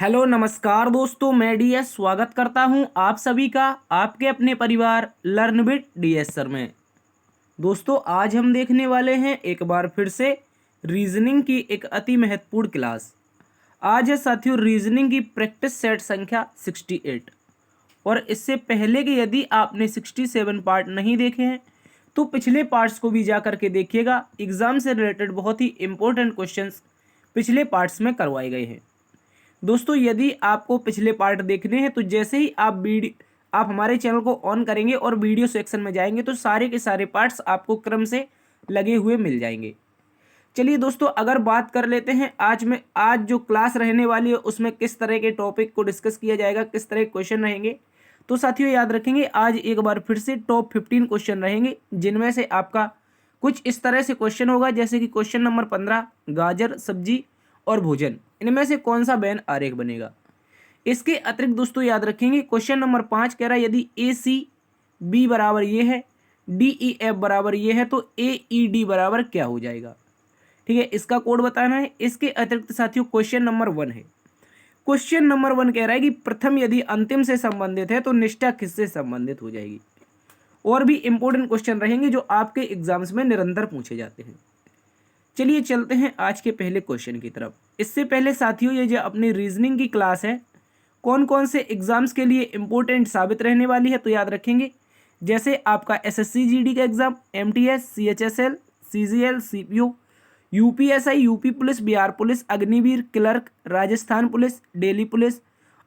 Hello नमस्कार दोस्तों, मैं डीएस स्वागत करता हूं आप सभी का आपके अपने परिवार लर्न विद डीएस सर में। दोस्तों आज हम देखने वाले हैं एक बार फिर से रीजनिंग की एक अति महत्वपूर्ण क्लास। आज है साथियों रीजनिंग की प्रैक्टिस सेट संख्या 68। और इससे पहले कि यदि आपने 67 पार्ट नहीं देखे हैं तो पिछले पार्ट्स को भी जा करके देखिएगा। एग्जाम से रिलेटेड बहुत ही इंपॉर्टेंट क्वेश्चंस पिछले पार्ट्स में करवाए गए हैं। दोस्तों यदि आपको पिछले पार्ट देखने हैं तो जैसे ही आप हमारे चैनल को ऑन करेंगे और वीडियो सेक्शन में जाएंगे तो सारे के सारे पार्ट्स आपको क्रम से लगे हुए मिल जाएंगे। चलिए दोस्तों अगर बात कर लेते हैं आज जो क्लास रहने वाली है उसमें किस तरह के टॉपिक को डिस्कस किया जाएगा, किस तरह के क्वेश्चन रहेंगे। तो साथियों याद रखेंगे आज एक बार फिर से टॉप 15 क्वेश्चन रहेंगे, जिनमें से आपका कुछ इस तरह से क्वेश्चन होगा जैसे कि क्वेश्चन नंबर 15 गाजर सब्जी और भोजन, इनमें से कौन सा वेन आरेख बनेगा। इसके अतिरिक्त दोस्तों याद रखेंगे क्वेश्चन नंबर 5 कह रहा है यदि ए सी बी बराबर ये है, डी ई एफ बराबर ये है तो ए ई डी बराबर क्या हो जाएगा। ठीक है, इसका कोड बताना है। इसके अतिरिक्त साथियों क्वेश्चन नंबर 1 है। क्वेश्चन नंबर 1 कह रहा है कि प्रथम यदि अंतिम से संबंधित है तो निष्ठा किससे संबंधित हो जाएगी। और भी इंपॉर्टेंट क्वेश्चन रहेंगे जो आपके एग्जाम्स में निरंतर पूछे जाते हैं। चलिए चलते हैं आज के पहले क्वेश्चन की तरफ। इससे पहले साथियों ये जो अपनी रीजनिंग की क्लास है कौन कौन से एग्जाम्स के लिए इंपॉर्टेंट साबित रहने वाली है तो याद रखेंगे जैसे आपका एसएससी जीडी का exam, MTS, CHSL, CGL, CPO, UPSI, UP police, Bihar police, Agniveer, clerk, Rajasthan police, Delhi police.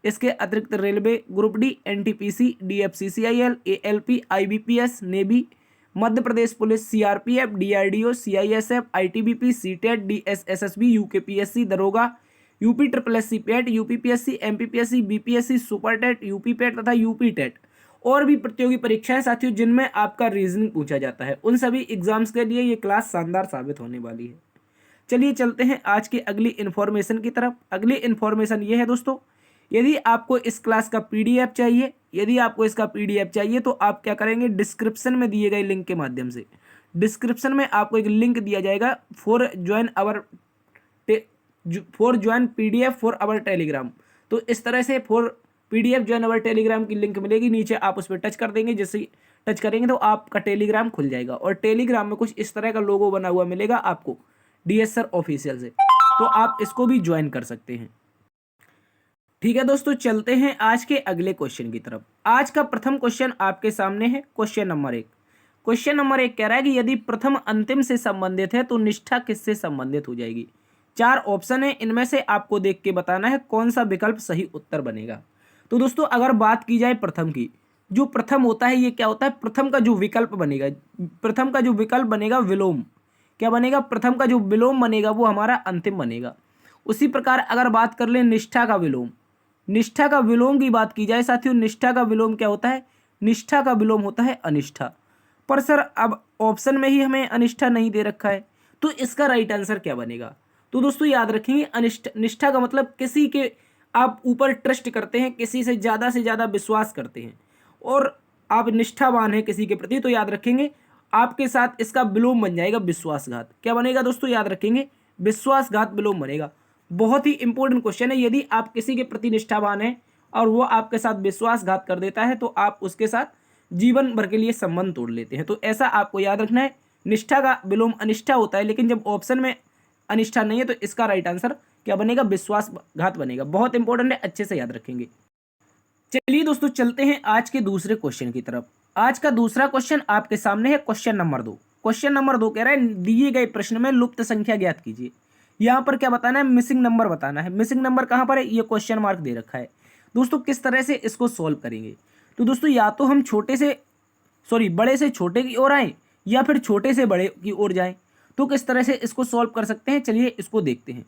इसके अतिरिक्त railway, group D, NTPC, DFCCIL, ALP, IBPS, navy, Madhya Pradesh police, CRPF, DRDO, CISF, ITBP, CTET, DSSSB, UKPSC, दरोगा, UP triple SC PET, UPPSC, MPPSC, BPSC, super TET, UP PET तथा UP TET और भी प्रतियोगी परीक्षाएं साथियों जिनमें आपका रीजनिंग पूछा जाता है, उन सभी एग्जाम्स के लिए ये क्लास शानदार साबित होने वाली है। चलिए चलते हैं आज की अगली इन्फॉर्मेशन की तरफ। अगली इन्फॉर्मेशन ये है दोस्तों, यदि आपको इस क्लास का पीडीएफ चाहिए, तो आप क्या करेंगे, डिस्क्रिप्शन में दिए गए लिंक के माध्यम से, डिस्क्रिप्शन में आपको एक लिंक दिया जाएगा for join PDF for our Telegram. तो इस तरह से for PDF join our Telegram की लिंक मिलेगी, नीचे आप उस पर टच कर देंगे। जैसे टच करेंगे तो आपका टेलीग्राम खुल जाएगा और टेलीग्राम में कुछ इस तरह का लोगो बना हुआ मिलेगा आपको डीएस सर ऑफिशियल से, तो आप इसको भी ज्वाइन कर सकते हैं। ठीक है दोस्तों, चलते हैं आज के अगले क्वेश्चन की तरफ। आज का प्रथम क्वेश्चन आपके सामने है क्वेश्चन नंबर 1। क्वेश्चन नंबर 1 कह रहा है कि यदि प्रथम अंतिम से संबंधित है तो निष्ठा किससे संबंधित हो जाएगी। 4 ऑप्शन है, इनमें से आपको देख के बताना है कौन सा विकल्प सही उत्तर बनेगा। तो दोस्तों अगर बात की जाए प्रथम की, जो प्रथम होता है ये क्या होता है, प्रथम का जो विकल्प बनेगा विलोम। क्या बनेगा, प्रथम का जो विलोम बनेगा वो हमारा अंतिम बनेगा। उसी प्रकार अगर बात कर ले निष्ठा का विलोम की बात की जाए साथियों, निष्ठा का विलोम क्या होता है, निष्ठा का विलोम होता है अनिष्ठा। पर सर अब ऑप्शन में ही हमें अनिष्ठा नहीं दे रखा है, तो इसका राइट आंसर क्या बनेगा। तो दोस्तों याद रखेंगे निष्ठा का मतलब किसी के आप ऊपर ट्रस्ट करते हैं, किसी से ज़्यादा विश्वास करते हैं और आप निष्ठावान हैं किसी के प्रति, तो याद रखेंगे आपके साथ इसका विलोम बन जाएगा विश्वासघात। क्या बनेगा दोस्तों, याद रखेंगे विश्वासघात विलोम बनेगा। बहुत ही इंपॉर्टेंट क्वेश्चन है। यदि आप किसी के प्रति निष्ठावान हैं और वो आपके साथ विश्वासघात कर देता है तो आप उसके साथ जीवन भर के लिए संबंध तोड़ लेते हैं। तो ऐसा आपको याद रखना है, निष्ठा का विलोम अनिष्ठा होता है, लेकिन जब ऑप्शन में अनिष्ठा नहीं है तो इसका राइट आंसर क्या बनेगा, विश्वासघात बनेगा। बहुत इंपॉर्टेंट है, अच्छे से याद रखेंगे। चलिए दोस्तों चलते हैं आज के दूसरे क्वेश्चन की तरफ। आज का दूसरा क्वेश्चन आपके सामने है क्वेश्चन नंबर 2। क्वेश्चन नंबर 2 कह रहा है दिए गए प्रश्न में लुप्त संख्या ज्ञात कीजिए। यहाँ पर क्या बताना है, मिसिंग नंबर बताना है। मिसिंग नंबर कहाँ पर है, ये क्वेश्चन मार्क दे रखा है। दोस्तों किस तरह से इसको सॉल्व करेंगे, तो दोस्तों या तो हम बड़े से छोटे की ओर आए या फिर छोटे से बड़े की ओर जाएं। तो किस तरह से इसको सॉल्व कर सकते हैं, चलिए इसको देखते हैं।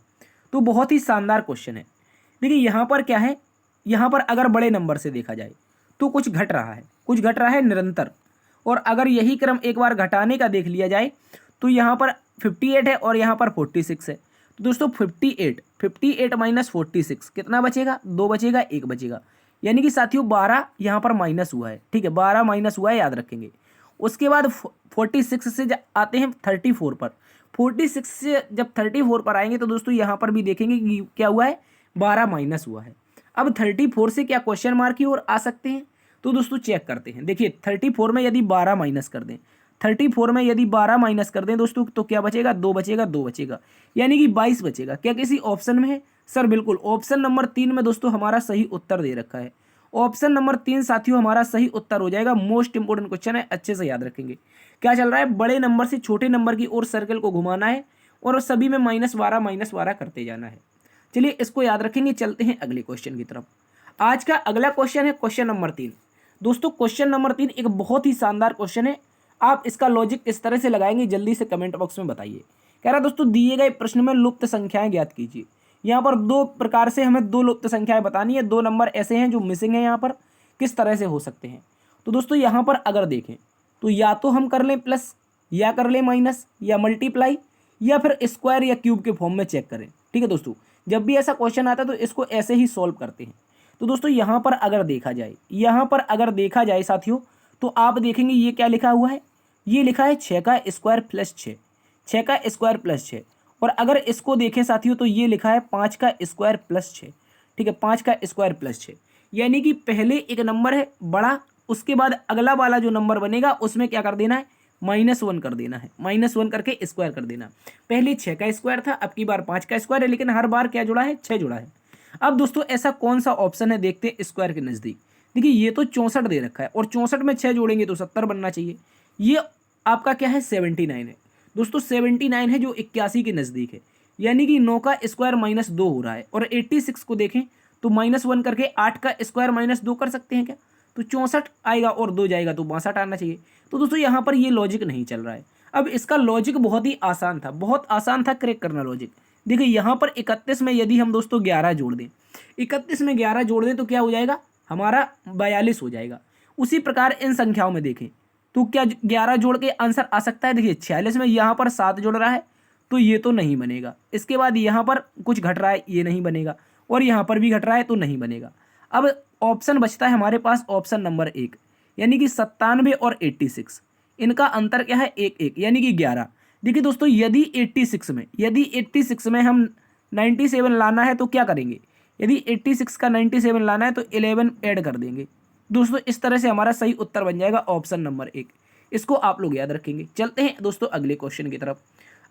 तो बहुत ही शानदार क्वेश्चन है। देखिए यहाँ पर क्या है, यहाँ पर अगर बड़े नंबर से देखा जाए तो कुछ घट रहा है निरंतर। और अगर यही क्रम एक बार घटाने का देख लिया जाए तो यहाँ पर 58 है और यहाँ पर 46 है। तो दोस्तों 58 माइनस 46 कितना बचेगा, 2 बचेगा, 1 बचेगा। यानी कि साथियों 12 यहाँ पर माइनस हुआ है। ठीक है, 12 माइनस हुआ है, याद रखेंगे। उसके बाद 46 से आते हैं 34 पर। 46 से जब 34 पर आएंगे तो दोस्तों यहाँ पर भी देखेंगे कि क्या हुआ है, 12 माइनस हुआ है। अब 34 से क्या क्वेश्चन मार्क की ओर आ सकते हैं? तो दोस्तों चेक करते हैं। देखिए 34 में यदि 12 माइनस कर दें, 34 में यदि 12 माइनस कर दें दोस्तों, तो क्या बचेगा? 2 बचेगा, 2 बचेगा, यानी कि 22 बचेगा। क्या किसी ऑप्शन में है? सर बिल्कुल, ऑप्शन नंबर 3 में दोस्तों हमारा सही उत्तर दे रखा है। ऑप्शन नंबर 3 साथियों हमारा सही उत्तर हो जाएगा। मोस्ट इंपोर्टेंट क्वेश्चन है, अच्छे से याद रखेंगे। क्या चल रहा है? बड़े नंबर से छोटे नंबर की ओर सर्कल को घुमाना है और सभी में -12 करते जाना है। चलिए इसको याद रखेंगे। चलते हैं अगले क्वेश्चन की तरफ। आज का अगला क्वेश्चन है क्वेश्चन नंबर 3। दोस्तों क्वेश्चन नंबर 3 एक बहुत ही शानदार क्वेश्चन है। आप इसका लॉजिक किस तरह से लगाएंगे जल्दी से कमेंट बॉक्स में बताइए। कह रहा दोस्तों दिए गए प्रश्न में लुप्त संख्याएं ज्ञात कीजिए। यहाँ पर दो प्रकार से हमें दो लुप्त संख्याएं बतानी है। दो नंबर ऐसे हैं जो मिसिंग है, यहाँ पर किस तरह से हो सकते हैं। तो दोस्तों यहाँ पर अगर देखें तो या तो हम कर लें प्लस, या कर लें माइनस, या मल्टीप्लाई, या फिर स्क्वायर या क्यूब के फॉर्म में चेक करें। ठीक है दोस्तों, जब भी ऐसा क्वेश्चन आता है तो इसको ऐसे ही सॉल्व करते हैं। तो दोस्तों यहाँ पर अगर देखा जाए, यहाँ पर अगर देखा जाए साथियों, तो आप देखेंगे ये क्या लिखा हुआ है? ये लिखा है 6 का स्क्वायर प्लस 6, 6 का स्क्वायर प्लस 6। और अगर इसको देखें साथियों तो ये लिखा है 5 का स्क्वायर प्लस 6। ठीक है, 5 का स्क्वायर प्लस 6, यानी कि पहले एक नंबर है बड़ा, उसके बाद अगला वाला जो नंबर बनेगा उसमें क्या कर देना है? -1 कर देना है। -1 करके स्क्वायर कर देना। पहले 6 का स्क्वायर था, अब की बार 5 का स्क्वायर है, लेकिन हर बार क्या जुड़ा है? 6 जुड़ा है। अब दोस्तों ऐसा कौन सा ऑप्शन है, देखते हैं स्क्वायर के नज़दीक। देखिए ये तो 64 दे रखा है और 64 में 6 जोड़ेंगे तो 70 बनना चाहिए। ये आपका क्या है? 79 है दोस्तों। 79 है जो 81 के नज़दीक है, यानी कि 9 का स्क्वायर -2 हो रहा है। और 86 को देखें तो -1 करके 8 का स्क्वायर -2 कर सकते हैं क्या? तो 64 आएगा और 2 जाएगा तो 62 आना चाहिए। तो दोस्तों यहाँ पर ये लॉजिक नहीं चल रहा है। अब इसका लॉजिक बहुत ही आसान था, बहुत आसान था क्रैक करना लॉजिक। देखिए यहाँ पर 31 में यदि हम दोस्तों 11 जोड़ दें, 31 में 11 जोड़ दें तो क्या हो जाएगा? हमारा 42 हो जाएगा। उसी प्रकार इन संख्याओं में देखें तो क्या 11 जोड़ के आंसर आ सकता है? देखिए 46 में यहाँ पर 7 जुड़ रहा है तो ये तो नहीं बनेगा। इसके बाद यहाँ पर कुछ घट रहा है, ये नहीं बनेगा। और यहाँ पर भी घट रहा है तो नहीं बनेगा। अब ऑप्शन बचता है हमारे पास ऑप्शन नंबर 1, यानी कि 97 और 86, इनका अंतर क्या है? 1 यानी कि 11। देखिए दोस्तों यदि 86 में हम 97 लाना है तो क्या करेंगे? यदि 86 का 97 लाना है तो 11 ऐड कर देंगे दोस्तों। इस तरह से हमारा सही उत्तर बन जाएगा ऑप्शन नंबर 1। इसको आप लोग याद रखेंगे। चलते हैं दोस्तों अगले क्वेश्चन की तरफ।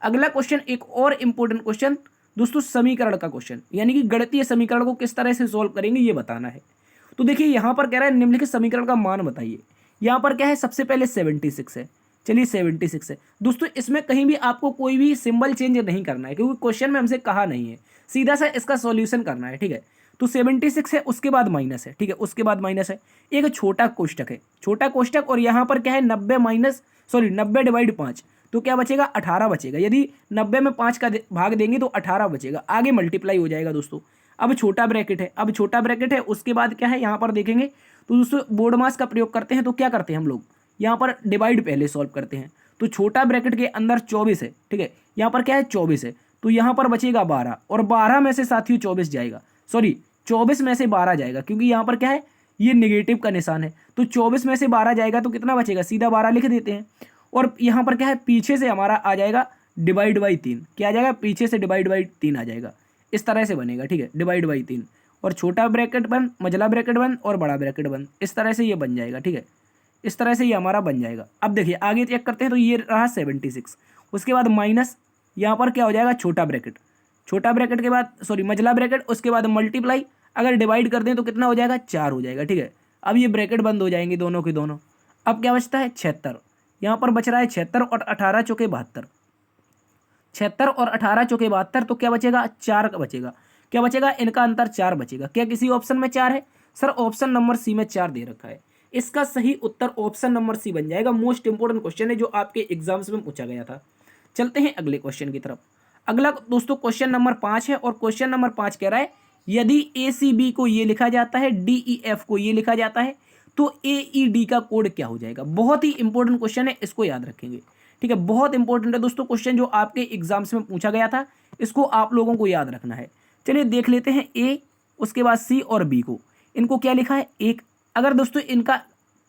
अगला क्वेश्चन एक और इंपॉर्टेंट क्वेश्चन दोस्तों, समीकरण का क्वेश्चन, यानी कि गणितीय समीकरण को किस तरह से सॉल्व करेंगे ये बताना है। तो देखिए यहाँ पर कह रहा है निम्नलिखित समीकरण का मान बताइए। यहाँ पर क्या है? सबसे पहले 76 है। चलिए 76 है दोस्तों। इसमें कहीं भी आपको कोई भी सिंबल चेंज नहीं करना है, क्योंकि क्वेश्चन में हमसे कहा नहीं है, सीधा सा इसका सॉल्यूशन करना है। ठीक है, तो 76 है, उसके बाद माइनस है। ठीक है, उसके बाद माइनस है, एक छोटा कोष्टक है, छोटा कोष्टक। और यहाँ पर क्या है? 90 डिवाइड 5, तो क्या बचेगा? 18 बचेगा। यदि 90 में 5 का भाग देंगे तो 18 बचेगा। आगे मल्टीप्लाई हो जाएगा दोस्तों। अब छोटा ब्रैकेट है, उसके बाद क्या है? यहाँ पर देखेंगे तो दोस्तों बोर्ड मास का प्रयोग करते हैं। तो क्या करते हैं हम लोग? यहाँ पर डिवाइड पहले सॉल्व करते हैं। तो छोटा ब्रैकेट के अंदर 24 है। ठीक है, यहाँ पर क्या है? 24 है, तो यहाँ पर बचेगा 12। और 12 में से साथियों 24 जाएगा, 24 में से 12 जाएगा, क्योंकि यहाँ पर क्या है? ये नेगेटिव का निशान है। तो 24 में से 12 जाएगा तो कितना बचेगा? सीधा 12 लिख देते हैं। और यहाँ पर क्या है? पीछे से हमारा आ जाएगा डिवाइड बाई 3। क्या आ जाएगा? पीछे से डिवाइड बाई 3 आ जाएगा। इस तरह से बनेगा। ठीक है, डिवाइड बाई 3 और छोटा ब्रैकेट बंद, मझला ब्रैकेट बंद और बड़ा ब्रैकेट बंद, इस तरह से ये बन जाएगा। ठीक है, इस तरह से ये हमारा बन जाएगा। अब देखिए आगे चेक करते हैं। तो ये रहा 76, उसके बाद माइनस, यहाँ पर क्या हो जाएगा? छोटा ब्रैकेट के बाद मझला ब्रैकेट, उसके बाद मल्टीप्लाई। अगर डिवाइड कर दें तो कितना हो जाएगा? 4 हो जाएगा। ठीक है, अब ये ब्रैकेट बंद हो जाएंगे दोनों के दोनों। अब क्या बचता है? 76। यहाँ पर बच रहा है 76 और 18 चौके 72, 76 और 18 चौके 72, तो क्या बचेगा? 4 का बचेगा। क्या बचेगा? इनका अंतर 4 बचेगा। क्या किसी ऑप्शन में 4 है? सर ऑप्शन नंबर सी में 4 दे रखा है। इसका सही उत्तर ऑप्शन नंबर सी बन जाएगा। मोस्ट इंपोर्टेंट क्वेश्चन है जो आपके एग्जाम्स में पूछा गया था। चलते हैं अगले क्वेश्चन की तरफ। अगला दोस्तों क्वेश्चन नंबर 5 है और क्वेश्चन नंबर 5 कह रहा है यदि ACB को ये लिखा जाता है, DEF को ये लिखा जाता है, तो AED का कोड क्या हो जाएगा? बहुत ही इंपॉर्टेंट क्वेश्चन है, इसको याद रखेंगे। ठीक है, बहुत इंपॉर्टेंट है दोस्तों क्वेश्चन जो आपके एग्जाम्स में पूछा गया था, इसको आप लोगों को याद रखना है। चलिए देख लेते हैं A, उसके बाद C और B को, इनको क्या लिखा है? 1। अगर दोस्तों इनका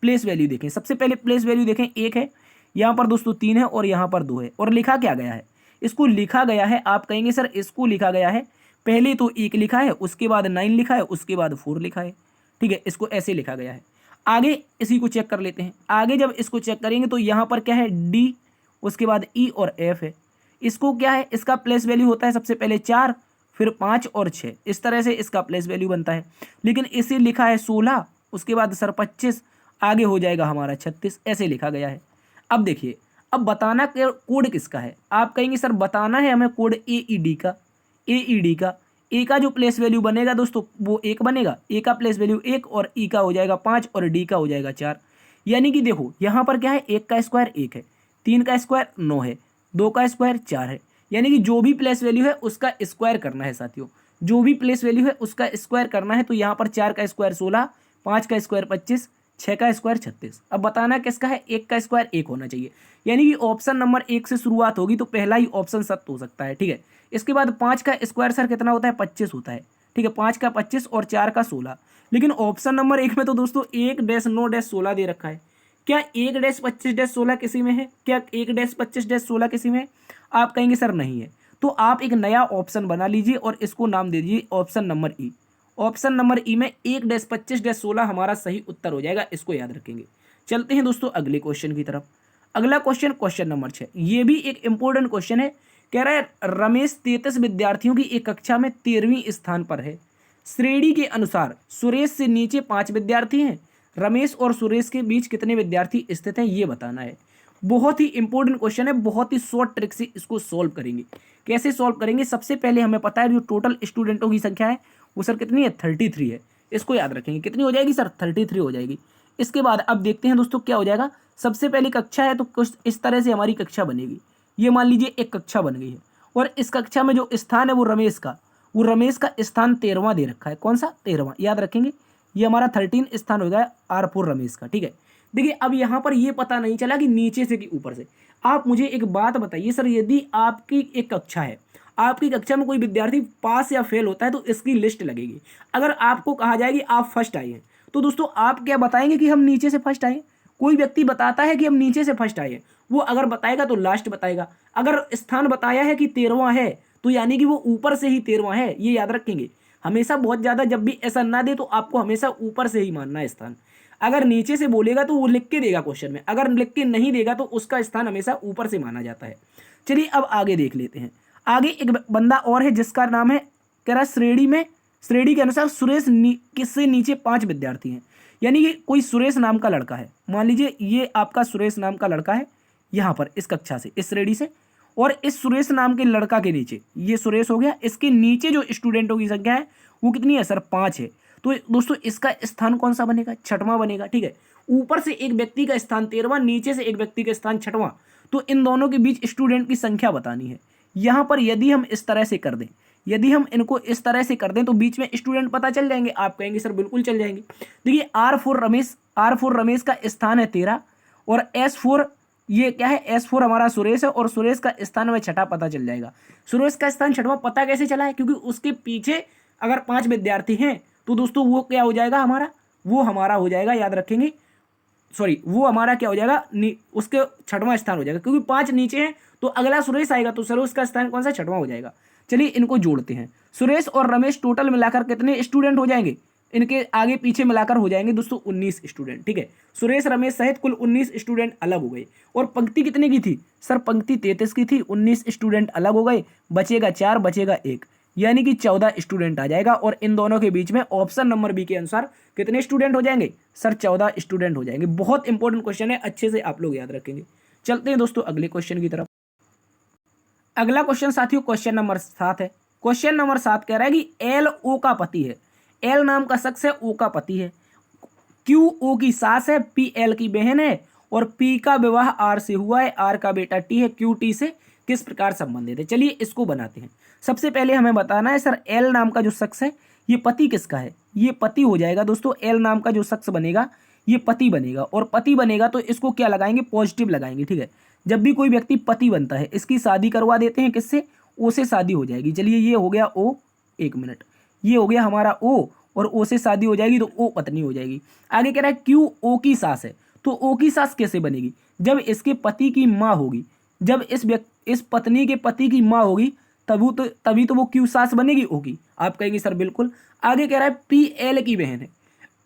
प्लेस वैल्यू देखें, सबसे पहले प्लेस वैल्यू देखें, 1 है, यहाँ पर दोस्तों 3 है और यहाँ पर 2 है। और लिखा क्या गया है? इसको लिखा गया है, आप कहेंगे सर इसको लिखा गया है पहले तो 1 लिखा है, उसके बाद 9 लिखा है, उसके बाद 4 लिखा है, ठीक है, इसको ऐसे लिखा गया है। आगे इसी को चेक कर लेते हैं। आगे जब इसको चेक करेंगे तो यहाँ पर क्या है, डी, उसके बाद ई और एफ है। इसको क्या है, इसका प्लेस वैल्यू होता है सबसे पहले 4, फिर 5 और 6, इस तरह से इसका प्लेस वैल्यू बनता है। लेकिन इसे लिखा है 16, उसके बाद सर 25, आगे हो जाएगा हमारा 36, ऐसे लिखा गया है। अब देखिए, अब बताना कोड किसका है। आप कहेंगे सर बताना है हमें कोड AED का। AED का ए का जो प्लेस वैल्यू बनेगा दोस्तों वो 1 बनेगा, ए का प्लेस वैल्यू 1 और ई का हो जाएगा 5 और डी का हो जाएगा 4। यानी कि देखो यहाँ पर क्या है, 1 का स्क्वायर 1 है, 3 का स्क्वायर 9 है, 2 का स्क्वायर 4 है। यानी कि जो भी प्लेस वैल्यू है उसका स्क्वायर करना है साथियों, जो भी प्लेस वैल्यू है उसका स्क्वायर करना है। तो यहाँ पर 4 का स्क्वायर 16, 5 का स्क्वायर 25, 6 का स्क्वायर 36। अब बताना किसका है, 1 का स्क्वायर 1 होना चाहिए। यानी कि ऑप्शन नंबर 1 से शुरुआत होगी तो पहला ही ऑप्शन सत्य हो सकता है, ठीक है। इसके बाद 5 का स्क्वायर सर कितना होता है, 25 होता है, ठीक है, 5 का 25 और 4 का 16। लेकिन ऑप्शन नंबर 1 में तो दोस्तों 1-9-16 दे रखा है। क्या 1-25-16 किसी में है, क्या 1-25-16 किसी में है? आप कहेंगे सर नहीं है, तो आप एक नया ऑप्शन बना लीजिए और इसको नाम दे दीजिए ऑप्शन नंबर ई। ऑप्शन नंबर ई में 1-25-16 हमारा सही उत्तर हो जाएगा, इसको याद रखेंगे। चलते हैं दोस्तों अगले क्वेश्चन की तरफ। अगला क्वेश्चन, क्वेश्चन नंबर 6, ये भी एक इंपॉर्टेंट क्वेश्चन है। कह रहा है रमेश 33 विद्यार्थियों की एक कक्षा में 13वीं स्थान पर है। श्रेणी के अनुसार सुरेश से नीचे 5 विद्यार्थी हैं, रमेश और सुरेश के बीच कितने विद्यार्थी स्थित हैं ये बताना है। बहुत ही इंपॉर्टेंट क्वेश्चन है, बहुत ही शॉर्ट ट्रिक से इसको सॉल्व करेंगे। कैसे सॉल्व करेंगे, सबसे पहले हमें पता है जो टोटल स्टूडेंटों की संख्या है वो सर कितनी है, 33 है। इसको याद रखेंगे, कितनी हो जाएगी सर, 33 हो जाएगी। इसके बाद अब देखते हैं दोस्तों क्या हो जाएगा। सबसे पहली कक्षा है तो कुछ इस तरह से हमारी कक्षा बनेगी। ये मान लीजिए एक कक्षा बन गई है और इस कक्षा में जो स्थान है वो रमेश का स्थान 13वां दे रखा है। कौन सा, 13वां, याद रखेंगे। ये हमारा 13 स्थान हो गया R4 रमेश का, ठीक है। देखिए अब यहाँ पर ये पता नहीं चला कि नीचे से कि ऊपर से। आप मुझे एक बात बताइए सर, यदि आपकी एक कक्षा है, आपकी कक्षा में कोई विद्यार्थी पास या फेल होता है तो इसकी लिस्ट लगेगी। अगर आपको कहा जाए कि आप फर्स्ट आए हैं तो दोस्तों आप क्या बताएंगे कि हम नीचे से फर्स्ट आए। कोई व्यक्ति बताता है कि हम नीचे से फर्स्ट आए हैं, वो अगर बताएगा तो लास्ट बताएगा। अगर स्थान बताया है कि 13वां है तो यानी कि वो ऊपर से ही 13वां है, ये याद रखेंगे हमेशा। बहुत ज़्यादा जब भी ऐसा ना दे तो आपको हमेशा ऊपर से ही मानना है स्थान। अगर नीचे से बोलेगा तो वो लिख के देगा क्वेश्चन में, अगर लिख के नहीं देगा तो उसका स्थान हमेशा ऊपर से माना जाता है। चलिए अब आगे देख लेते हैं। आगे एक बंदा और है जिसका नाम है, कह रहा है श्रेणी के अनुसार सुरेश किससे नीचे 5 विद्यार्थी हैं। यानी कि कोई सुरेश नाम का लड़का है, मान लीजिए ये आपका सुरेश नाम का लड़का है यहाँ पर इस कक्षा से, इस श्रेणी से, और इस सुरेश नाम के लड़का के नीचे ये सुरेश हो गया, इसके नीचे जो स्टूडेंटों की संख्या है वो कितनी है सर, 5 है। तो दोस्तों इसका स्थान कौन सा बनेगा, 6वां बनेगा, ठीक है। ऊपर से एक व्यक्ति का स्थान 13वां, नीचे से एक व्यक्ति का स्थान 6वां, तो इन दोनों के बीच स्टूडेंट की संख्या बतानी है। यहाँ पर यदि हम इस तरह से कर दें, यदि हम इनको इस तरह से कर दें तो बीच में स्टूडेंट पता चल जाएंगे। आप कहेंगे सर बिल्कुल चल जाएंगे। देखिए R4 रमेश का स्थान है 13 और S4 ये क्या है, S4 हमारा सुरेश है और सुरेश का स्थान में 6 पता चल जाएगा। सुरेश का स्थान 6वां पता कैसे चला है, क्योंकि उसके पीछे अगर 5 विद्यार्थी हैं तो दोस्तों वो क्या हो जाएगा हमारा, वो हमारा हो जाएगा, याद रखेंगे, सॉरी वो हमारा क्या हो जाएगा, उसके 6वां स्थान हो जाएगा, क्योंकि 5 नीचे हैं तो अगला सुरेश आएगा तो सुरेश का स्थान कौन सा, 6वां हो जाएगा। चलिए इनको जोड़ते हैं। सुरेश और रमेश टोटल मिलाकर कितने स्टूडेंट हो जाएंगे, इनके आगे पीछे मिलाकर हो जाएंगे दोस्तों 19 स्टूडेंट, ठीक है। सुरेश रमेश सहित कुल 19 स्टूडेंट अलग हो गए। और पंक्ति कितने की थी सर, पंक्ति 33 की थी, 19 स्टूडेंट अलग हो गए, बचेगा 4, बचेगा 1, यानी कि 14 स्टूडेंट आ जाएगा। और इन दोनों के बीच में ऑप्शन नंबर बी के अनुसार कितने स्टूडेंट हो जाएंगे सर, 14 स्टूडेंट हो जाएंगे। बहुत इंपॉर्टेंट क्वेश्चन है, अच्छे से आप लोग याद रखेंगे। चलते हैं दोस्तों अगले क्वेश्चन की तरफ। अगला क्वेश्चन साथियों क्वेश्चन नंबर 7 है। क्वेश्चन नंबर 7 कह रहा है कि एल ओ का पति है, एल नाम का शख्स है, ओ का पति है, क्यू ओ की सास है, पी एल की बहन है और पी का विवाह आर से हुआ है, आर का बेटा टी है, क्यू टी से किस प्रकार संबंधित है। चलिए इसको बनाते हैं। सबसे पहले हमें बताना है सर एल नाम का जो शख्स है ये पति किसका है, ये पति हो जाएगा दोस्तों। एल नाम का जो शख्स बनेगा ये पति बनेगा, और पति बनेगा तो इसको क्या लगाएंगे, पॉजिटिव लगाएंगे, ठीक है। जब भी कोई व्यक्ति पति बनता है इसकी शादी करवा देते हैं किससे, ओ से शादी हो जाएगी। चलिए ये हो गया ओ, एक मिनट, ये हो गया हमारा ओ, और ओ से शादी हो जाएगी तो ओ पत्नी हो जाएगी। आगे कह रहा है क्यू ओ की सास है, तो ओ की सास कैसे बनेगी, जब इसके पति की माँ होगी, जब इस पत्नी के पति की माँ होगी तभी तो वो क्यू सास बनेगी होगी। आप कहेंगे सर बिल्कुल। आगे कह रहा है पी एल की बहन है।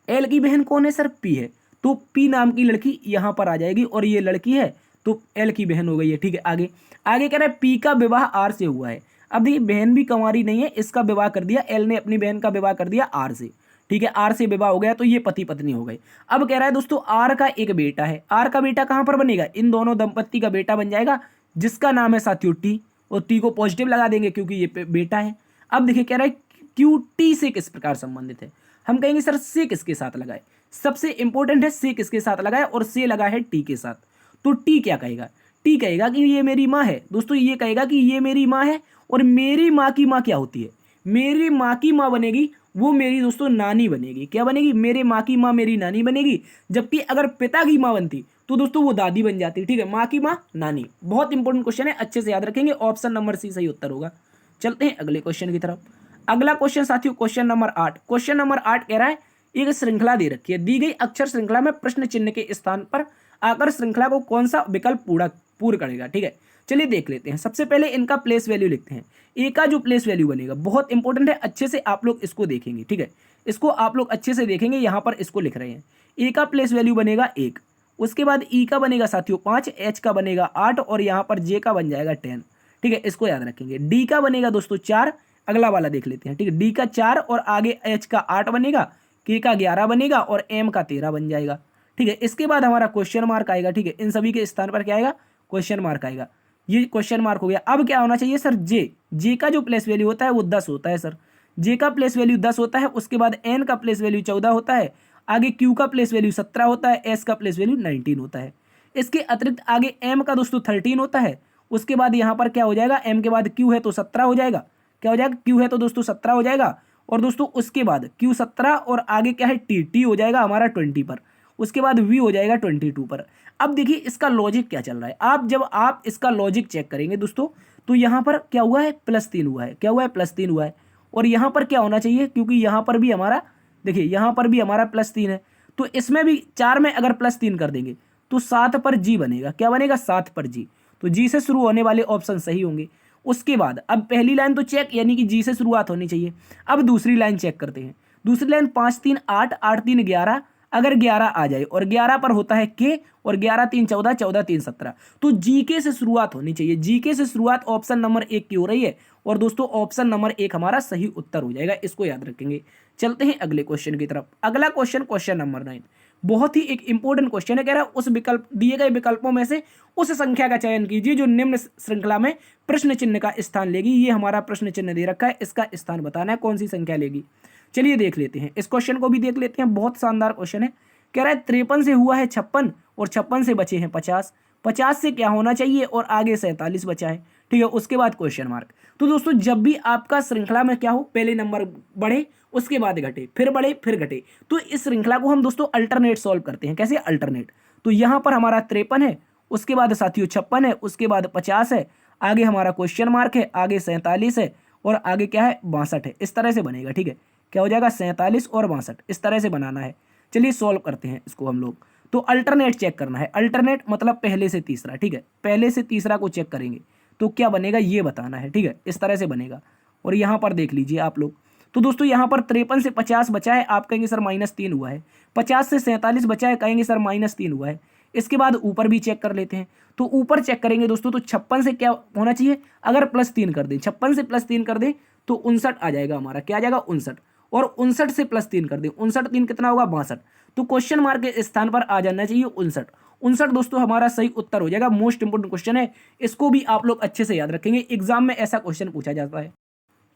एल की बहन कौन है सर? पी है। तो पी नाम की लड़की यहाँ पर आ जाएगी और ये लड़की है तो एल की बहन हो गई है। ठीक है, आगे आगे कह रहा है पी का विवाह आर से हुआ है। अब देखिए बहन भी कंवारी नहीं है, इसका विवाह कर दिया एल ने, अपनी बहन का विवाह कर दिया आर से। ठीक है, आर से विवाह हो गया तो ये पति पत्नी हो गए। अब कह रहा है दोस्तों आर का एक बेटा है। आर का बेटा कहां पर बनेगा? इन दोनों दंपत्ति का बेटा बन जाएगा जिसका नाम है साथियों टी, और टी को पॉजिटिव लगा देंगे क्योंकि ये बेटा है। अब देखिए कह रहा है क्यू टी से किस प्रकार संबंधित है। हम कहेंगे सर से किसके साथ लगाए? सबसे इंपॉर्टेंट है से किसके साथ लगाए, और से लगा है टी के साथ। तो टी क्या कहेगा? टी कहेगा कि ये मेरी माँ है। दोस्तों ये कहेगा कि ये मेरी माँ है, और मेरी माँ की माँ क्या होती है? मेरी माँ की माँ बनेगी वो मेरी दोस्तों नानी बनेगी। क्या बनेगी? मेरे माँ की माँ मेरी नानी बनेगी। जबकि अगर पिता की माँ बनती तो दोस्तों वो दादी बन जाती। ठीक है, माँ की माँ नानी। बहुत इंपॉर्टेंट क्वेश्चन है, अच्छे से याद रखेंगे। ऑप्शन नंबर सी सही उत्तर होगा। चलते हैं अगले क्वेश्चन की तरफ। अगला क्वेश्चन साथियों क्वेश्चन नंबर 8। क्वेश्चन नंबर 8 कह रहा है एक श्रृंखला दे रखी है, दी गई अक्षर श्रृंखला में प्रश्न चिन्ह के स्थान पर आकर श्रृंखला को कौन सा विकल्प पूर्ण करेगा। ठीक है, चलिए देख लेते हैं। सबसे पहले इनका प्लेस वैल्यू लिखते हैं। ए का जो प्लेस वैल्यू बनेगा बहुत इंपॉर्टेंट है, अच्छे से आप लोग इसको देखेंगे। ठीक है, इसको आप लोग अच्छे से देखेंगे, यहां पर इसको लिख रहे हैं। ए का प्लेस वैल्यू बनेगा 1, उसके बाद ई का बनेगा साथियों 5, एच का बनेगा 8 और यहां पर जे का बन जाएगा 10। ठीक है, इसको याद रखेंगे। डी का बनेगा दोस्तों 4, अगला वाला देख लेते हैं। ठीक है, डी का 4 और आगे एच का 8 बनेगा, के का 11 बनेगा और एम का 13 बन जाएगा। ठीक है, इसके बाद हमारा क्वेश्चन मार्क आएगा। ठीक है, इन सभी के स्थान पर क्या आएगा? क्वेश्चन मार्क आएगा। ये क्वेश्चन मार्क हो गया। अब क्या होना चाहिए सर? जे, जे का जो प्लेस वैल्यू होता है वो 10 होता है सर। जे का प्लेस वैल्यू 10 होता है, उसके बाद एन का प्लेस वैल्यू 14 होता है, आगे क्यू का प्लेस वैल्यू 17 होता है, एस का प्लेस वैल्यू 19 होता है। इसके अतिरिक्त आगे एम का दोस्तों 13 होता है, उसके बाद यहाँ पर क्या हो जाएगा? एम के बाद क्यू है तो 17 हो जाएगा। क्या हो जाएगा? क्यू है तो दोस्तों 17 हो जाएगा, और दोस्तों उसके बाद क्यू 17 और आगे क्या है? टी, टी हो जाएगा हमारा 20 पर, उसके बाद वी हो जाएगा 22 पर। अब देखिए इसका लॉजिक क्या चल रहा है। आप जब आप इसका लॉजिक चेक करेंगे दोस्तों तो यहाँ पर क्या हुआ है? +3 हुआ है। क्या हुआ है? +3 हुआ है। और यहाँ पर क्या होना चाहिए? क्योंकि यहाँ पर भी हमारा देखिए यहाँ पर भी हमारा +3 है, तो इसमें भी 4 में अगर +3 कर देंगे तो 7 पर जी बनेगा। क्या बनेगा? 7 पर जी। तो जी से शुरू होने वाले ऑप्शन सही होंगे। उसके बाद अब पहली लाइन तो चेक, यानी कि जी से शुरुआत होनी चाहिए। अब दूसरी लाइन चेक करते हैं। दूसरी लाइन 5 3 8, 8 3 11, अगर 11 आ जाए और 11 पर होता है के, और 11 3 14, 14 3 17, तो जीके से शुरुआत होनी चाहिए। जीके से शुरुआत ऑप्शन नंबर 1 की हो रही है, और दोस्तों ऑप्शन नंबर 1 हमारा सही उत्तर हो जाएगा। इसको याद रखेंगे। चलते हैं अगले क्वेश्चन की तरफ। अगला क्वेश्चन क्वेश्चन नंबर 9 बहुत ही एक इंपॉर्टेंट क्वेश्चन है। कह रहा है उस विकल्प दिए गए विकल्पों में से उस संख्या का चयन कीजिए जो निम्न श्रृंखला में प्रश्न चिन्ह का स्थान लेगी। ये हमारा प्रश्न चिन्ह दे रखा है, इसका स्थान बताना है कौन सी संख्या लेगी। चलिए देख लेते हैं, इस क्वेश्चन को भी देख लेते हैं। बहुत शानदार क्वेश्चन है। कह रहा है 53 से हुआ है 56 और 56 से बचे हैं 50, 50 से क्या होना चाहिए और आगे 47 बचा है। ठीक है, उसके बाद क्वेश्चन मार्क। तो दोस्तों जब भी आपका श्रृंखला में क्या हो, पहले नंबर बढ़े उसके बाद घटे, फिर बढ़े फिर घटे, तो इस श्रृंखला को हम दोस्तों अल्टरनेट सॉल्व करते हैं। कैसे? अल्टरनेट। तो यहां पर हमारा 53 है, उसके बाद साथियों 56 है, उसके बाद 50 है, आगे हमारा क्वेश्चन मार्क है, आगे 47 है और आगे क्या है? 62 है। इस तरह से बनेगा। ठीक है, क्या हो जाएगा? 47 और 62, इस तरह से बनाना है। चलिए सॉल्व करते हैं इसको हम लोग। तो अल्टरनेट चेक करना है। अल्टरनेट मतलब पहले से तीसरा। ठीक है, पहले से तीसरा को चेक करेंगे तो क्या बनेगा ये बताना है। ठीक है, इस तरह से बनेगा। और यहाँ पर देख लीजिए आप लोग। तो दोस्तों यहाँ पर 53 से 50 बचा है, आप कहेंगे सर -3 हुआ है। 50 से 47 बचा है, कहेंगे सर -3 हुआ है। इसके बाद ऊपर भी चेक कर लेते हैं। तो ऊपर चेक करेंगे दोस्तों तो 56 से क्या होना चाहिए? अगर +3 कर दें, 56 से +3 कर दें तो 59 आ जाएगा हमारा। क्या आ जाएगा? 59। और 59 से +3 कर दें, 59 3 कितना होगा? 62। तो क्वेश्चन मार्क के स्थान पर आ जाना चाहिए 59। 59 दोस्तों हमारा सही उत्तर हो जाएगा। मोस्ट इंपोर्टेंट क्वेश्चन है, इसको भी आप लोग अच्छे से याद रखेंगे, एग्जाम में ऐसा क्वेश्चन पूछा जाता है।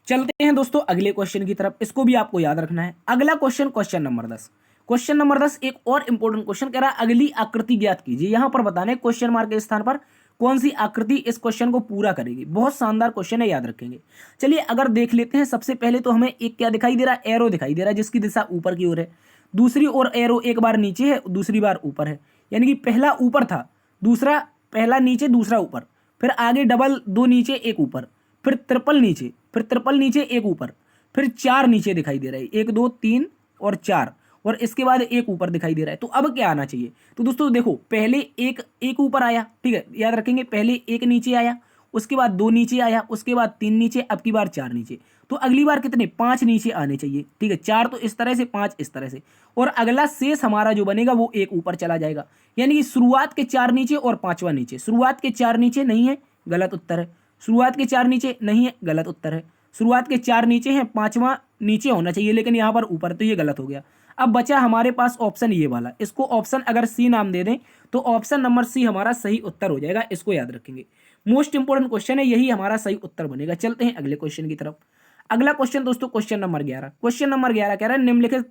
चलते हैं दोस्तों अगले क्वेश्चन की तरफ, इसको भी आपको याद रखना है। अगला question question number 10। Question number 10 एक और इंपॉर्टेंट क्वेश्चन कह रहा है अगली आकृति ज्ञात कीजिए। यहां पर बताना है क्वेश्चन मार्क के स्थान पर कौन सी आकृति इस क्वेश्चन को पूरा करेगी। बहुत शानदार क्वेश्चन है, याद रखेंगे। चलिए अगर देख लेते हैं, सबसे पहले तो हमें एक क्या दिखाई दे रहा है? एरो दिखाई दे रहा है जिसकी दिशा ऊपर की ओर है। दूसरी ओर एरो एक बार नीचे है, दूसरी बार ऊपर है, यानी कि पहला ऊपर था, दूसरा पहला नीचे, दूसरा ऊपर, फिर आगे डबल, 2 नीचे 1 ऊपर, फिर ट्रिपल नीचे, फिर ट्रिपल नीचे 1 ऊपर, फिर 4 नीचे दिखाई दे रहा है, 1 2 3 और 4, और इसके बाद 1 ऊपर दिखाई दे रहा है। तो अब क्या आना चाहिए? तो दोस्तों देखो, पहले एक ऊपर आया। ठीक है, याद रखेंगे, पहले 1 नीचे आया, उसके बाद 2 नीचे आया, उसके बाद 3 नीचे, अब की बार 4 नीचे। तो अगली बार कितने 5 नीचे आने चाहिए, ठीक है। 4 तो इस तरह से, 5 इस तरह से, और अगला शेष हमारा जो बनेगा वो 1 ऊपर चला जाएगा। यानी कि शुरुआत के 4 नीचे और 5वां नीचे। शुरुआत के 4 नीचे नहीं है, गलत उत्तर है। शुरुआत के 4 नीचे नहीं है, गलत उत्तर है। शुरुआत के 4 नीचे हैं, 5वां नीचे होना चाहिए, लेकिन यहाँ पर ऊपर, तो ये गलत हो गया। अब बचा हमारे पास ऑप्शन ये वाला, इसको ऑप्शन अगर सी नाम दे दें तो ऑप्शन नंबर सी हमारा सही उत्तर हो जाएगा। इसको याद रखेंगे, मोस्ट इंपोर्टेंट क्वेश्चन है, यही हमारा सही उत्तर बनेगा। चलते हैं अगले क्वेश्चन की तरफ। अगला क्वेश्चन दोस्तों क्वेश्चन नंबर 11। क्वेश्चन नंबर 11 कह रहा है निम्नलिखित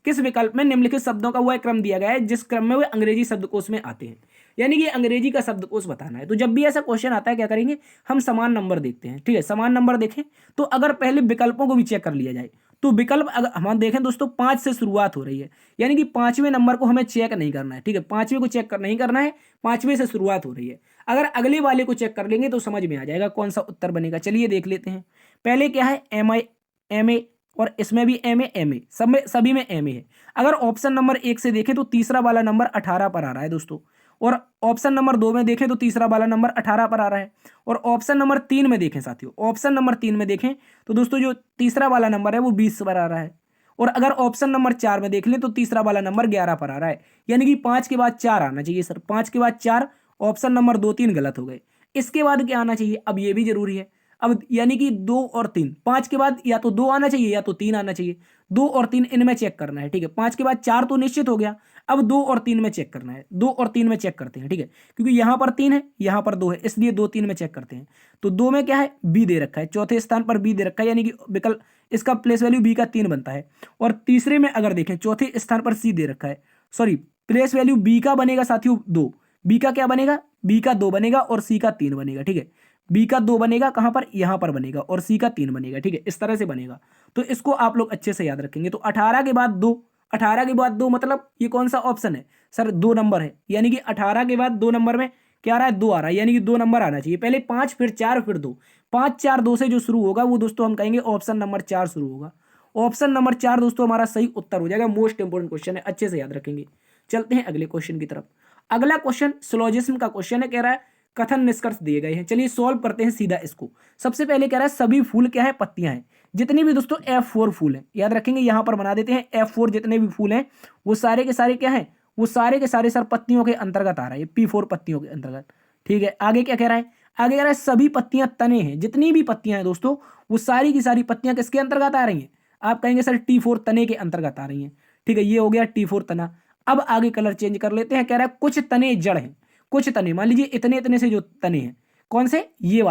किस विकल्प में निम्नलिखित शब्दों का वह क्रम दिया गया है जिस क्रम में वे अंग्रेजी शब्दकोश में आते हैं। यानी कि अंग्रेजी का शब्दकोश बताना है। तो जब भी ऐसा क्वेश्चन आता है क्या करेंगे, हम समान नंबर देखते हैं, ठीक है। समान नंबर देखें तो अगर पहले विकल्पों को भी चेक कर लिया जाए तो विकल्प अगर हम देखें दोस्तों 5 से शुरुआत हो रही है, यानी कि 5वें नंबर को हमें चेक नहीं करना है, ठीक है। 5वें को चेक नहीं करना है, 5वें से शुरुआत हो रही है। अगर अगले वाले को चेक कर लेंगे तो समझ में आ जाएगा कौन सा उत्तर बनेगा। चलिए देख लेते हैं। पहले क्या है, एम ए, और इसमें भी एम ए, सब में, सभी में एम ए है। अगर ऑप्शन नंबर 1 से देखें तो तीसरा वाला नंबर 18 पर आ रहा है दोस्तों, और ऑप्शन नंबर 2 में देखें तो तीसरा वाला नंबर 18 पर आ रहा है, और ऑप्शन नंबर 3 में देखें साथियों, ऑप्शन नंबर 3 में देखें तो दोस्तों जो तीसरा वाला नंबर है वो 20 पर आ रहा है, और अगर ऑप्शन नंबर 4 में देख लें तो तीसरा वाला नंबर 11 पर आ रहा है। यानी कि 5 के बाद 4 आना चाहिए सर, 5 के बाद 4, ऑप्शन नंबर 2 3 गलत हो गए। इसके बाद क्या आना चाहिए, अब ये भी जरूरी है। अब यानी कि 2 और 3, 5 के बाद या तो 2 आना चाहिए या तो 3 आना चाहिए। 2 और 3 इनमें चेक करना है, ठीक है। 5 के बाद 4 तो निश्चित हो गया, अब 2 और 3 में चेक करना है। 2 और 3 में चेक करते हैं, ठीक है, क्योंकि यहां पर 3 है, यहां पर 2 है, इसलिए 2 3 में चेक करते हैं। तो 2 में क्या है, बी दे रखा है, चौथे स्थान पर बी दे रखा है, यानी कि विकल्प इसका प्लेस वैल्यू बी का 3 बनता है। और तीसरे में अगर देखें चौथे स्थान पर सी दे रखा है, सॉरी प्लेस वैल्यू बी का बनेगा साथियों 2, बी का क्या बनेगा, बी का 2 बनेगा और सी का 3 बनेगा, ठीक है। बी का 2 बनेगा कहां पर, यहां पर बनेगा, और सी का 3 बनेगा, ठीक है। इस तरह से बनेगा, तो इसको आप लोग अच्छे से याद रखेंगे। तो 18 के बाद 2, 18 के बाद 2 मतलब ये कौन सा ऑप्शन है सर, 2 नंबर है। यानी कि 18 के बाद 2 नंबर में क्या आ रहा है, 2 आ रहा है, यानी कि 2 नंबर आना चाहिए। पहले 5 फिर 4 फिर 2, 5 4 2 से जो शुरू होगा वो दोस्तों हम कहेंगे ऑप्शन नंबर 4 शुरू होगा। ऑप्शन नंबर 4 दोस्तों हमारा सही उत्तर हो जाएगा। मोस्ट इंपोर्टेंट क्वेश्चन है, अच्छे से याद रखेंगे। चलते हैं अगले क्वेश्चन की तरफ। अगला क्वेश्चन सिलोजिज्म का क्वेश्चन है, कह रहा है कथन निष्कर्ष दिए गए हैं। चलिए सॉल्व करते हैं सीधा इसको। सबसे पहले कह रहा है सभी फूल क्या है, पत्तियां हैं। जितने भी दोस्तों F4 फूल हैं, याद रखेंगे, यहां पर बना देते हैं F4, जितने भी फूल हैं वो सारे के सारे क्या हैं, वो सारे के सारे सर पत्तियों के अंतर्गत आ रहा है, P4 पत्तियों के अंतर्गत, ठीक है। आगे क्या कह रहा है, आगे कह रहा है सभी पत्तियां तने हैं। जितनी भी पत्तियां हैं दोस्तों वो सारी की सारी पत्तियां किसके अंतर्गत आ रही हैं, आप कहेंगे सर T4 तने के अंतर्गत आ रही हैं, ठीक है। ये हो गया T4 तना। अब आगे कलर चेंज कर लेते हैं, कह रहा है कुछ तने जड़ हैं। कुछ तने, मान लीजिए इतने इतने से जो तने हैं, कौन से, ये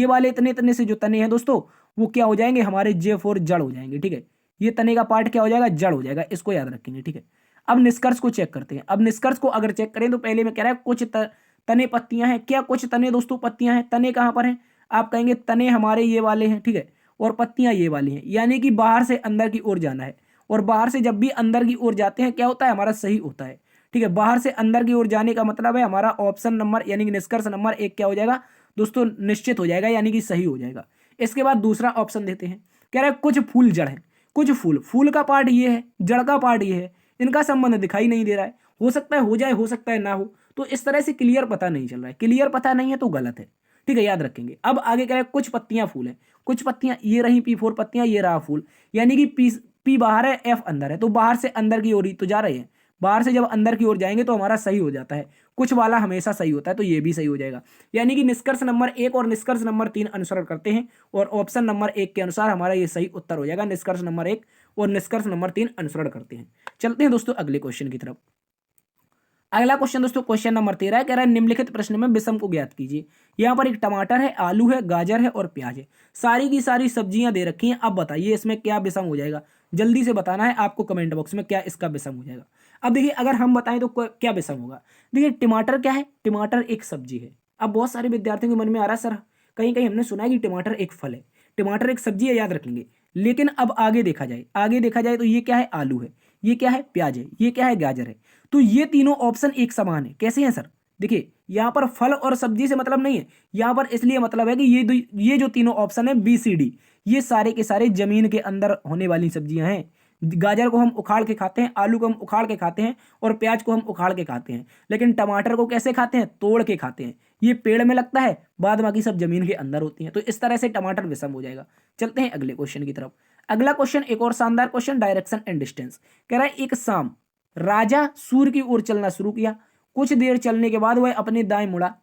वाले इतने इतने से जो तने हैं दोस्तों वो क्या हो जाएंगे, हमारे J4 जड़ हो जाएंगे, ठीक है। ये तने का पार्ट क्या हो जाएगा, जड़ हो जाएगा, इसको याद रखेंगे, ठीक है। अब निष्कर्ष को चेक करते हैं। अब निष्कर्ष को अगर चेक करें तो पहले में कह रहा है कुछ तने पत्तियां हैं। क्या कुछ तने दोस्तों पत्तियां हैं, तने कहां पर हैं, आप कहेंगे तने हमारे ये वाले हैं, ठीक है, और पत्तियां ये वाली हैं। यानी कि बाहर से अंदर की ओर जाना है, और बाहर से जब भी अंदर की ओर जाते हैं क्या होता है, हमारा सही होता है, ठीक है। बाहर से अंदर की ओर जाने का मतलब है हमारा ऑप्शन नंबर यानी कि निष्कर्ष नंबर 1 क्या हो जाएगा दोस्तों, निश्चित हो जाएगा, यानी कि सही हो जाएगा। इसके बाद दूसरा ऑप्शन देते हैं, कह रहा है कुछ फूल जड़ हैं। कुछ फूल, फूल का पार्ट ये है, जड़ का पार्ट ये है, इनका संबंध दिखाई नहीं दे रहा है। हो सकता है हो जाए, हो सकता है ना हो, तो इस तरह से क्लियर पता नहीं चल रहा है। क्लियर पता नहीं है तो गलत है, ठीक है, याद रखेंगे। अब आगे कह रहा है कुछ पत्तियां फूल है। कुछ पत्तियां ये रही P4 पत्तियां, ये रहा फूल, यानी कि P बाहर है, F अंदर है, तो बाहर से अंदर की ओर ही तो जा रहे हैं। बाहर से जब अंदर की ओर जाएंगे तो हमारा सही हो जाता है, कुछ वाला हमेशा सही होता है, तो ये भी सही हो जाएगा। यानी कि निष्कर्ष नंबर 1 और निष्कर्ष नंबर 3 अनुसरण करते हैं, और ऑप्शन नंबर 1 के अनुसार हमारा ये सही उत्तर हो जाएगा। निष्कर्ष नंबर 1 और निष्कर्ष नंबर 3 अनुसरण करते हैं। चलते हैं दोस्तों अगले क्वेश्चन की तरफ। अगला क्वेश्चन दोस्तों क्वेश्चन नंबर 13 है, कह रहा है निम्नलिखित प्रश्न में विषम को ज्ञात कीजिए। यहाँ पर एक टमाटर है, आलू है, गाजर है और प्याज है। सारी की सारी सब्जियां दे रखी हैं। अब बताइए इसमें क्या विषम हो जाएगा, जल्दी से बताना है आपको कमेंट बॉक्स में क्या इसका विषम हो जाएगा। अब देखिए अगर हम बताएं तो क्या विषम होगा। देखिए टमाटर क्या है, टमाटर एक सब्जी है। अब बहुत सारे विद्यार्थियों के मन में आ रहा है सर कहीं कहीं हमने सुना है कि टमाटर एक फल है, टमाटर एक सब्जी है, याद रखेंगे। लेकिन अब आगे देखा जाए तो ये क्या है, आलू है, ये क्या है, प्याज है, ये क्या है, गाजर है। तो ये तीनों ऑप्शन एक समान है। कैसे हैं सर, देखिए यहाँ पर फल और सब्जी से मतलब नहीं है, यहाँ पर इसलिए मतलब है कि ये जो तीनों ऑप्शन है BCD, ये सारे के सारे जमीन के अंदर होने वाली सब्जियां हैं। गाजर को हम उखाड़ के खाते हैं, आलू को हम उखाड़ के खाते हैं और प्याज को हम उखाड़ के खाते हैं, लेकिन टमाटर को कैसे खाते हैं? तोड़ के खाते हैं। ये पेड़ में लगता है, बाद बाकी सब जमीन के अंदर होती हैं। तो इस तरह से टमाटर विषम हो जाएगा। चलते हैं अगले क्वेश्चन की तरफ। अगला क्वेश्चन एक और शानदार क्वेश्चन, डायरेक्शन एंड डिस्टेंस। कह रहा है एक शाम राजा सूर्य की ओर चलना शुरू किया, कुछ देर चलने के बाद वह अपने दाएं मुड़ा,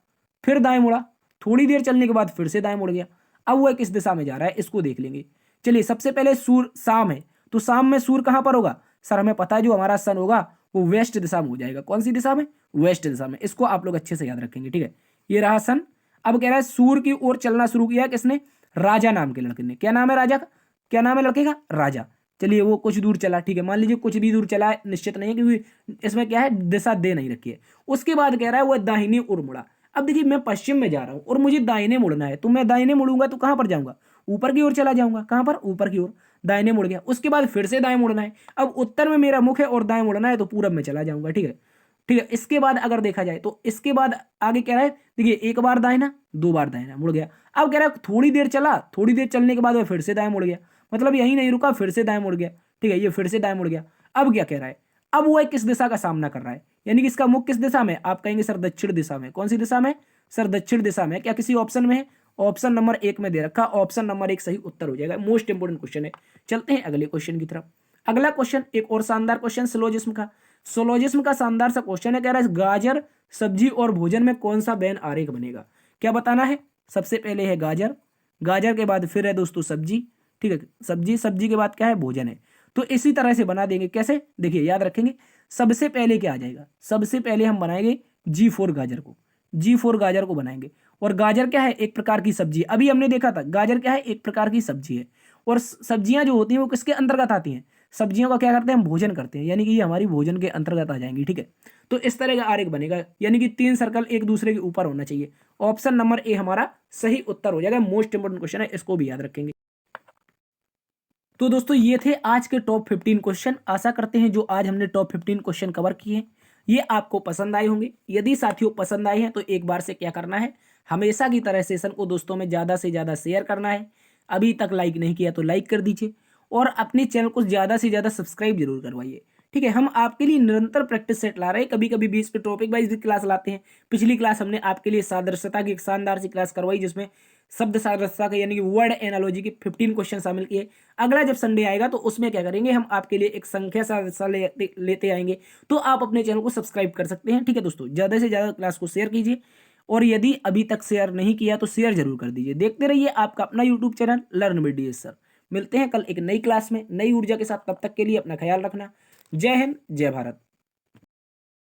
फिर दाएं मुड़ा, थोड़ी देर चलने के बाद फिर से दाएं मुड़ गया। अब वह किस दिशा में जा रहा है इसको देख लेंगे। चलिए, सबसे पहले सूर्य शाम है, तो शाम में सूर्य कहां पर होगा? सर हमें पता है जो हमारा सन होगा वो वेस्ट दिशा में हो जाएगा। कौन सी दिशा में? वेस्ट दिशा में। इसको आप लोग अच्छे से याद रखेंगे, ठीक है। ये रहा सन। अब कह रहा है सूर्य की ओर चलना शुरू किया किसने? राजा नाम के लड़के ने। क्या नाम है राजा का? क्या नाम है लड़के का? राजा। चलिए, वो कुछ दूर चला, ठीक है, मान लीजिए कुछ भी दूर चला, निश्चित नहीं है क्योंकि इसमें क्या है, दिशा दे नहीं रखी है। उसके बाद कह रहा है वह दाहिनी ओर मुड़ा। अब देखिए, मैं पश्चिम में जा रहा हूं और मुझे दाहिने मुड़ना है, तो मैं दाहिने मुड़ूंगा तो कहां पर जाऊंगा? ऊपर की ओर चला जाऊंगा। कहां पर? ऊपर की ओर। दाहिने मुड़ गया। उसके बाद फिर से दाएं मुड़ना है। अब उत्तर में मेरा मुख है और दाएं मुड़ना है, तो पूरब में चला जाऊंगा, ठीक है। ठीक है, इसके बाद अगर देखा जाए तो इसके बाद आगे कह रहा है, देखिए, एक बार दाहिना, दो बार दाहिना, मुड़ गया। अब कह रहा है थोड़ी देर चला, थोड़ी देर चलने के बाद वह फिर से दाएं मुड़ गया, मतलब यही नहीं रुका, फिर से दाएं मुड़ गया, ठीक है, ये फिर से दाएं मुड़ गया। अब क्या कह रहा है? अब वह किस दिशा का सामना कर रहा है, यानी कि इसका मुख किस दिशा में? आप कहेंगे सर दक्षिण दिशा में। कौन सी दिशा में? सर दक्षिण दिशा में। क्या किसी ऑप्शन में है? ऑप्शन नंबर 1 में दे रखा, ऑप्शन नंबर 1 सही उत्तर हो जाएगा। मोस्ट इंपोर्टेंट क्वेश्चन है। चलते हैं अगले क्वेश्चन की तरफ। अगला क्वेश्चन एक और शानदार क्वेश्चन, सिलोजिज्म का। सिलोजिज्म का शानदार सा क्वेश्चन है। कह रहा है गाजर, सब्जी और भोजन में कौन सा बेन आरेख बनेगा? क्या बताना है? सबसे पहले है गाजर, गाजर के बाद फिर है दोस्तों सब्जी, ठीक है, सब्जी, सब्जी के बाद क्या है? भोजन है। तो इसी तरह से बना देंगे। कैसे? देखिए, याद रखेंगे। सबसे पहले क्या आ जाएगा? सबसे पहले हम बनाएंगे G4 गाजर को, G4 गाजर को बनाएंगे। और गाजर क्या है? एक प्रकार की सब्जी। अभी हमने देखा था गाजर क्या है? एक प्रकार की सब्जी है। और सब्जियां जो होती हैं वो किसके अंतर्गत आती हैं? सब्जियों का क्या करते हैं? हम भोजन करते हैं, यानी कि ये हमारी भोजन के अंतर्गत आ जाएंगी, ठीक है। तो इस तरह का आरेख बनेगा, यानी कि 3 सर्कल एक दूसरे के ऊपर होना चाहिए। ऑप्शन नंबर ए हमारा सही उत्तर हो जाएगा। मोस्ट इंपोर्टेंट क्वेश्चन है, इसको भी याद रखेंगे। तो दोस्तों, ये थे आज के टॉप 15 क्वेश्चन। आशा करते हैं जो आज हमने टॉप 15 क्वेश्चन कवर किए हैं ये आपको पसंद आए होंगे। यदि साथियों पसंद आए हैं तो एक बार से क्या करना है, हमेशा की तरह सेशन को दोस्तों में ज़्यादा से ज़्यादा शेयर करना है। अभी तक लाइक नहीं किया तो लाइक कर दीजिए और अपने चैनल को ज़्यादा से ज़्यादा सब्सक्राइब जरूर करवाइए, ठीक है। हम आपके लिए निरंतर प्रैक्टिस सेट ला रहे हैं, कभी कभी बीच पे टॉपिक वाइज भी क्लास लाते हैं। पिछली क्लास हमने आपके लिए सादृश्यता की एक शानदार सी क्लास करवाई जिसमें शब्द सादृश्यता के यानी कि वर्ड एनालॉजी के 15 क्वेश्चन शामिल किए। अगला जब संडे आएगा तो उसमें क्या करेंगे, हम आपके लिए एक संख्या सादृश्यता लेते आएंगे। तो आप अपने चैनल को सब्सक्राइब कर सकते हैं, ठीक है दोस्तों। ज़्यादा से ज़्यादा क्लास को शेयर कीजिए और यदि अभी तक शेयर नहीं किया तो शेयर जरूर कर दीजिए। देखते रहिए आपका अपना YouTube channel learn with DS sir. मिलते हैं कल एक नई क्लास में नई ऊर्जा के साथ। तब तक के लिए अपना ख्याल रखना। जय हिंद, जय भारत।